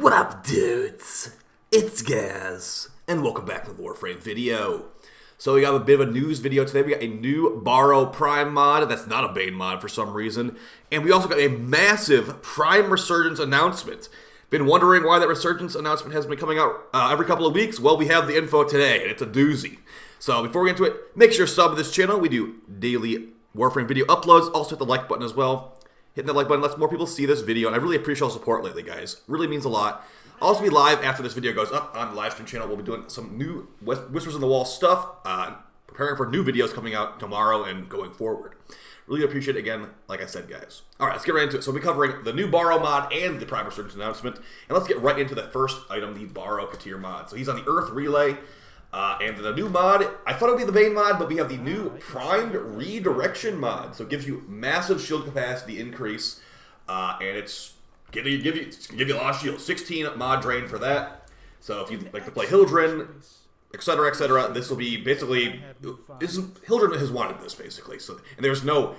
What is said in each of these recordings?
What up, dudes? It's Gaz, and welcome back to the WARFRAME video. So we got a bit of a news video today. We got a new Borrow Prime mod. That's not a Bane mod for some reason. And we also got a massive Prime Resurgence announcement. Been wondering why that Resurgence announcement has been coming out every couple of weeks? Well, we have the info today, and it's a doozy. So before we get into it, make sure to sub to this channel. We do daily WARFRAME video uploads. Also hit the like button as well. Hitting that like button lets more people see this video, and I really appreciate all the support lately, guys. Really means a lot. I'll also be live after this video goes up on the live stream channel. We'll be doing some new Whispers in the Wall stuff, preparing for new videos coming out tomorrow and going forward. Really appreciate it again, like I said, guys. All right, let's get right into it. So we'll be covering the new Borrow mod and the Prime Resurgence announcement, and let's get right into the first item, the Borrow Katir mod. So he's on the Earth Relay. And the new mod, I thought it would be the Bane mod, but we have the new Primed Redirection mod. So it gives you massive shield capacity increase, and it's give you a lot of shield. 16 mod drain for that. So if you like to play Hildren, etc., this will be basically Hildren has wanted this basically. So and there's no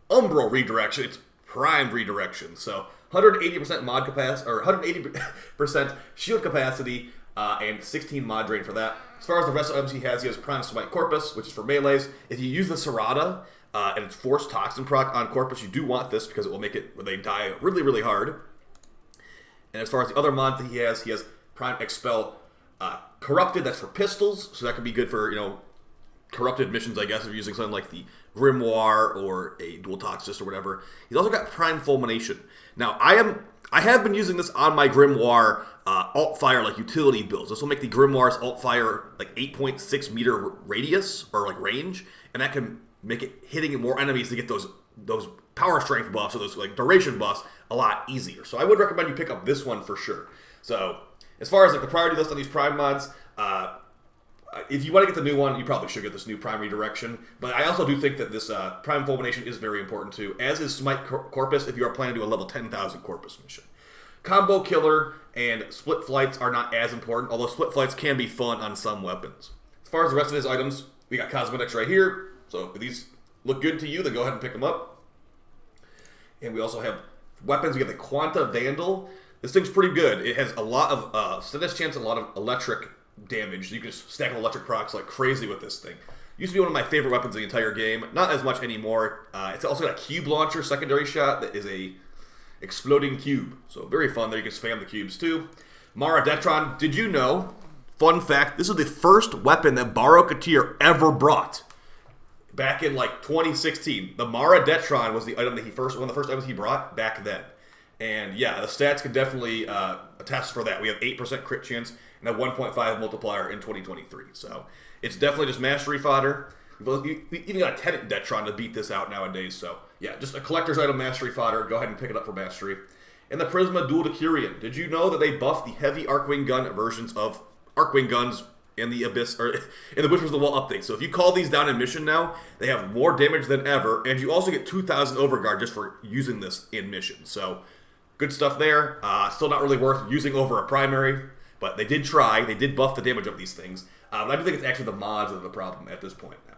Umbral redirection; it's Primed Redirection. So 180% mod capacity or 180% shield capacity. And 16 mod drain for that. As far as the rest of items he has Prime Smite Corpus, which is for melees. If you use the Serrata and it's Force Toxin proc on Corpus, you do want this because it will make it where they die really, really hard. And as far as the other mod that he has Prime Expel Corrupted, that's for pistols, so that could be good for, corrupted missions, I guess, if you're using something like the Grimoire or a Dual Toxist or whatever. He's also got Prime Fulmination. Now, I have been using this on my Grimoire alt-fire like utility builds. This will make the Grimoire's alt-fire like 8.6 meter radius or like range, and that can make it hitting more enemies to get those power strength buffs or those like duration buffs a lot easier. So I would recommend you pick up this one for sure. So as far as like the priority list on these Prime mods, if you want to get the new one, you probably should get this new Prime Redirection. But I also do think that this Prime Fulmination is very important too, as is Smite Corpus if you are planning to do a level 10,000 Corpus mission. Combo Killer and Split Flights are not as important, although Split Flights can be fun on some weapons. As far as the rest of his items, we got Cosmetics right here. So if these look good to you, then go ahead and pick them up. And we also have weapons. We have the Quanta Vandal. This thing's pretty good. It has a lot of status chance and a lot of electric damage. You can just stack electric procs like crazy with this thing. Used to be one of my favorite weapons in the entire game. Not as much anymore. It's also got a cube launcher secondary shot that is a exploding cube. So very fun there. You can spam the cubes too. Mara Detron. Did you know, fun fact, this is the first weapon that Borrow Katir ever brought. Back in like 2016. The Mara Detron was the item that one of the first items he brought back then. And yeah, the stats can definitely attest for that. We have 8% crit chance and a 1.5 multiplier in 2023. So it's definitely just mastery fodder. We even got a Tenant Detron to beat this out nowadays. So yeah, just a collector's item mastery fodder. Go ahead and pick it up for mastery. And the Prisma Dual Decurion. Did you know that they buffed the heavy Arcwing gun versions of Arcwing guns in the Abyss or in the Whispers of the Wall update? So if you call these down in mission now, they have more damage than ever, and you also get 2,000 overguard just for using this in mission. So good stuff there. Still not really worth using over a primary, but they did try. They did buff the damage of these things. But I do think it's actually the mods that are the problem at this point now.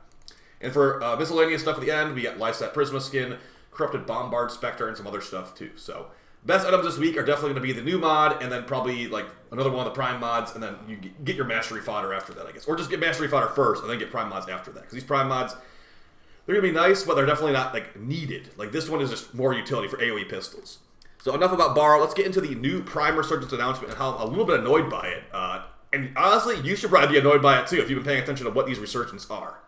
And for miscellaneous stuff at the end, we got Lysat Prisma skin, Corrupted Bombard Spectre, and some other stuff too. So best items this week are definitely going to be the new mod, and then probably like another one of the Prime mods, and then you get your Mastery fodder after that, I guess. Or just get Mastery fodder first, and then get Prime mods after that. Because these Prime mods, they're going to be nice, but they're definitely not like needed. Like this one is just more utility for AoE pistols. So enough about Borrow. Let's get into the new Prime Resurgence announcement and how I'm a little bit annoyed by it. And honestly, you should probably be annoyed by it too if you've been paying attention to what these Resurgence are.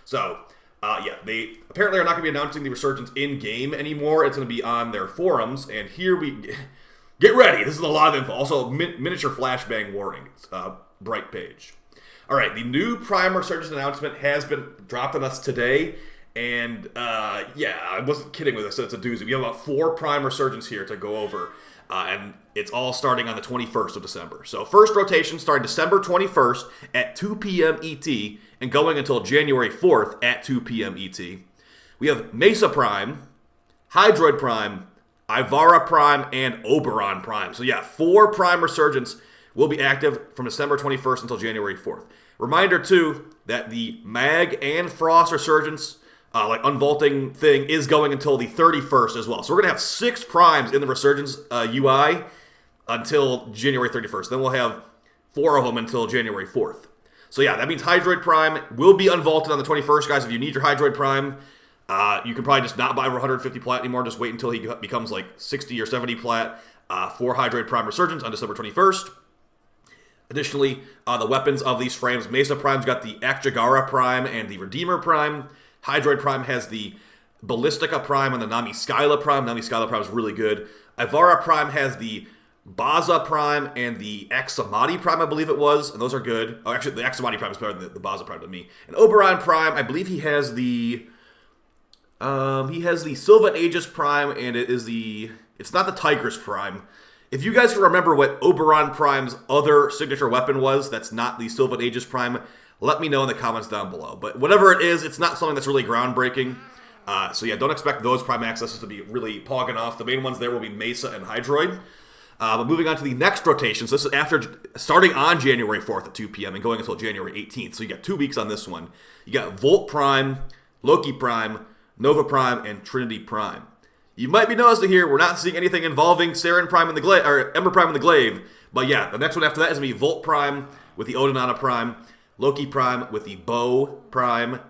So, yeah, they apparently are not going to be announcing the Resurgence in-game anymore. It's going to be on their forums. And here we... Get ready. This is a lot of info. Also, miniature flashbang warning. It's bright page. All right, the new Prime Resurgence announcement has been dropped on us today. And, yeah, I wasn't kidding with this. It's a doozy. We have about 4 Prime Resurgence here to go over. And it's all starting on the 21st of December. So first rotation starting December 21st at 2 p.m. ET and going until January 4th at 2 p.m. ET. We have Mesa Prime, Hydroid Prime, Ivara Prime, and Oberon Prime. So yeah, 4 Prime Resurgence will be active from December 21st until January 4th. Reminder too that the Mag and Frost Resurgence like unvaulting thing is going until the 31st as well. So we're going to have 6 primes in the Resurgence UI until January 31st. Then we'll have 4 of them until January 4th. So yeah, that means Hydroid Prime will be unvaulted on the 21st, guys. If you need your Hydroid Prime, you can probably just not buy over 150 plat anymore. Just wait until he becomes like 60 or 70 plat for Hydroid Prime Resurgence on December 21st. Additionally, the weapons of these frames, Mesa Prime's got the Akjagara Prime and the Redeemer Prime. Hydroid Prime has the Ballistica Prime and the Nami Skyla Prime. Nami Skyla Prime is really good. Ivara Prime has the Baza Prime and the Axamati Prime, I believe it was, and those are good. Oh, actually, the Axamati Prime is better than the Baza Prime to me. And Oberon Prime, I believe he has the Sylvan Aegis Prime, and it's not the Tigris Prime. If you guys can remember what Oberon Prime's other signature weapon was, that's not the Sylvan Aegis Prime, let me know in the comments down below. But whatever it is, it's not something that's really groundbreaking. So yeah, don't expect those Prime accesses to be really pogging off. The main ones there will be Mesa and Hydroid. But moving on to the next rotation, so this is after starting on January 4th at 2 p.m. and going until January 18th. So you got 2 weeks on this one. You got Volt Prime, Loki Prime, Nova Prime, and Trinity Prime. You might be noticing here, we're not seeing anything involving Saren Prime and the Glaive, or Ember Prime and the Glaive. But yeah, the next one after that is going to be Volt Prime with the Odinana Prime, Loki Prime with the Bow Prime,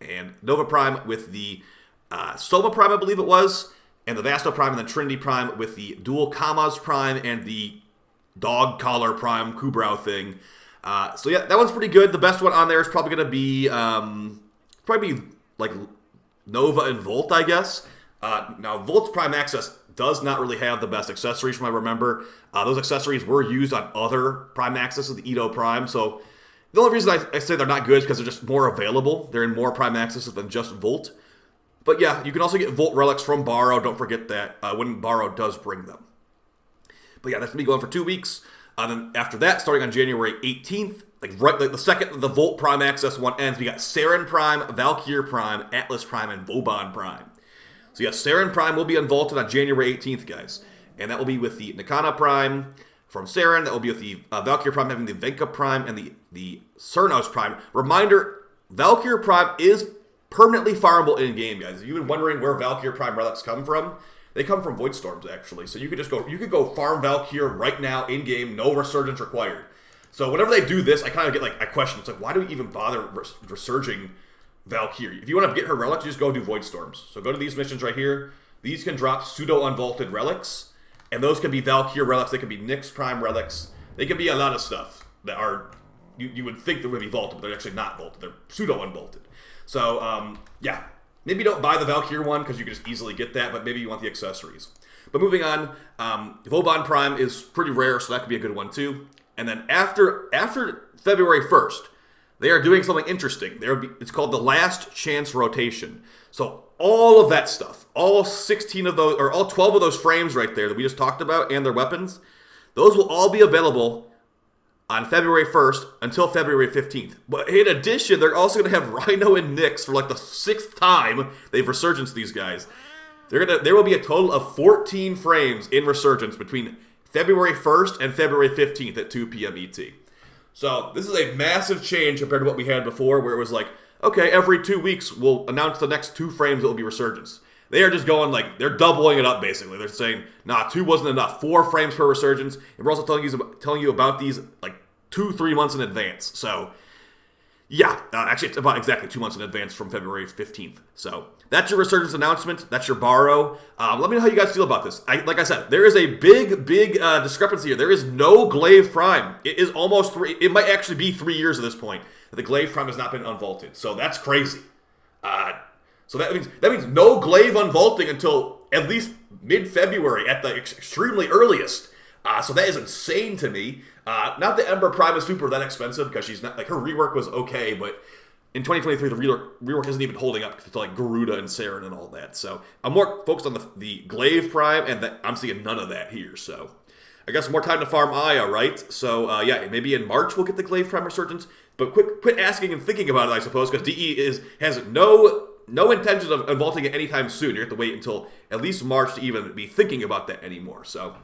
and Nova Prime with the Soma Prime, I believe it was, and the Vasto Prime, and then Trinity Prime with the dual Kamas Prime and the Dog Collar Prime Kubrau thing. So yeah, that one's pretty good. The best one on there is probably going to be, like Nova and Volt, I guess. Now, Volt's Prime Access does not really have the best accessories from what I remember. Those accessories were used on other Prime Accesses, the Edo Prime, so the only reason I say they're not good is because they're just more available. They're in more Prime Accesses than just Volt. But yeah, you can also get Volt Relics from Borrow. Don't forget that when Borrow does bring them. But yeah, that's going to be going for 2 weeks. Then after that, starting on January 18th, like the second the Volt Prime Access one ends, we got Saren Prime, Valkyr Prime, Atlas Prime, and Vauban Prime. So yeah, Saren Prime will be unvaulted on January 18th, guys. And that will be with the Nikana Prime from Saren. That will be with the Valkyr Prime having the Venka Prime and the Cernos Prime. Reminder, Valkyr Prime is permanently farmable in-game, guys. If you've been wondering where Valkyr Prime relics come from, they come from Void Storms, actually. So you could go farm Valkyr right now in-game, no Resurgence required. So whenever they do this, I kind of get like a question. It's like, why do we even bother resurging Valkyr? If you want to get her relics, you just go do Void Storms. So go to these missions right here. These can drop pseudo-unvaulted relics, and those can be Valkyr relics. They can be Nyx Prime relics. They can be a lot of stuff that are, you would think they would be vaulted, but they're actually not vaulted. They're pseudo-unvaulted. So, yeah, maybe don't buy the Valkyr one because you can just easily get that, but maybe you want the accessories. But moving on, Vauban Prime is pretty rare, so that could be a good one too. And then after February 1st, they are doing something interesting. It's called the Last Chance Rotation. So all of that stuff, all 16 of those, or all 12 of those frames right there that we just talked about and their weapons, those will all be available on February 1st until February 15th. But in addition, they're also going to have Rhino and Nyx for like the 6th time they've Resurgence these guys. There will be a total of 14 frames in Resurgence between February 1st and February 15th at 2 p.m. ET. So this is a massive change compared to what we had before, where it was like, okay, every 2 weeks we'll announce the next 2 frames that will be Resurgence. They are just going like, they're doubling it up basically. They're saying, nah, 2 wasn't enough. 4 frames per Resurgence. And we're also telling you about these like 2-3 months in advance. So yeah, actually it's about exactly 2 months in advance from February 15th. So that's your Resurgence announcement. That's your Borrow. Let me know how you guys feel about this. Like I said, there is a big discrepancy here. There is no Glaive Prime. It is almost 3. It might actually be 3 years at this point that the Glaive Prime has not been unvaulted. So that's crazy. So that means no Glaive unvaulting until at least mid-February at the extremely earliest. So that is insane to me. Not that Ember Prime is super that expensive because she's not like her rework was okay, but in 2023 the rework isn't even holding up to like Garuda and Saren and all that. So I'm more focused on the Glaive Prime, and I'm seeing none of that here. So I guess more time to farm Aya, right? So yeah, maybe in March we'll get the Glaive Prime Resurgence. But quit asking and thinking about it, I suppose, because DE has no intention of unvaulting it anytime soon. You have to wait until at least March to even be thinking about that anymore. So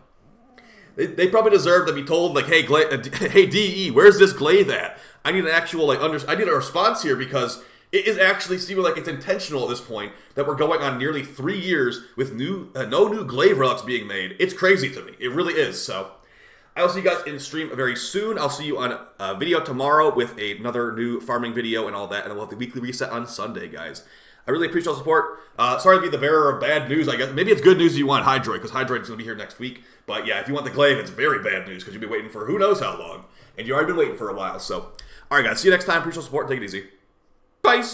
they probably deserve to be told, like, hey, DE, where's this Glaive at? I need an actual, like, I need a response here, because it is actually seeming like it's intentional at this point that we're going on nearly 3 years with no new Glaive relics being made. It's crazy to me. It really is. So I will see you guys in stream very soon. I'll see you on a video tomorrow with another new farming video and all that. And then we'll have the weekly reset on Sunday, guys. I really appreciate all the support. Sorry to be the bearer of bad news, I guess. Maybe it's good news if you want hydroid, because hydroid's going to be here next week. But yeah, if you want the glaive, it's very bad news, because you'll be waiting for who knows how long. And you've already been waiting for a while. So, alright guys, see you next time. Appreciate all the support. Take it easy. Bye.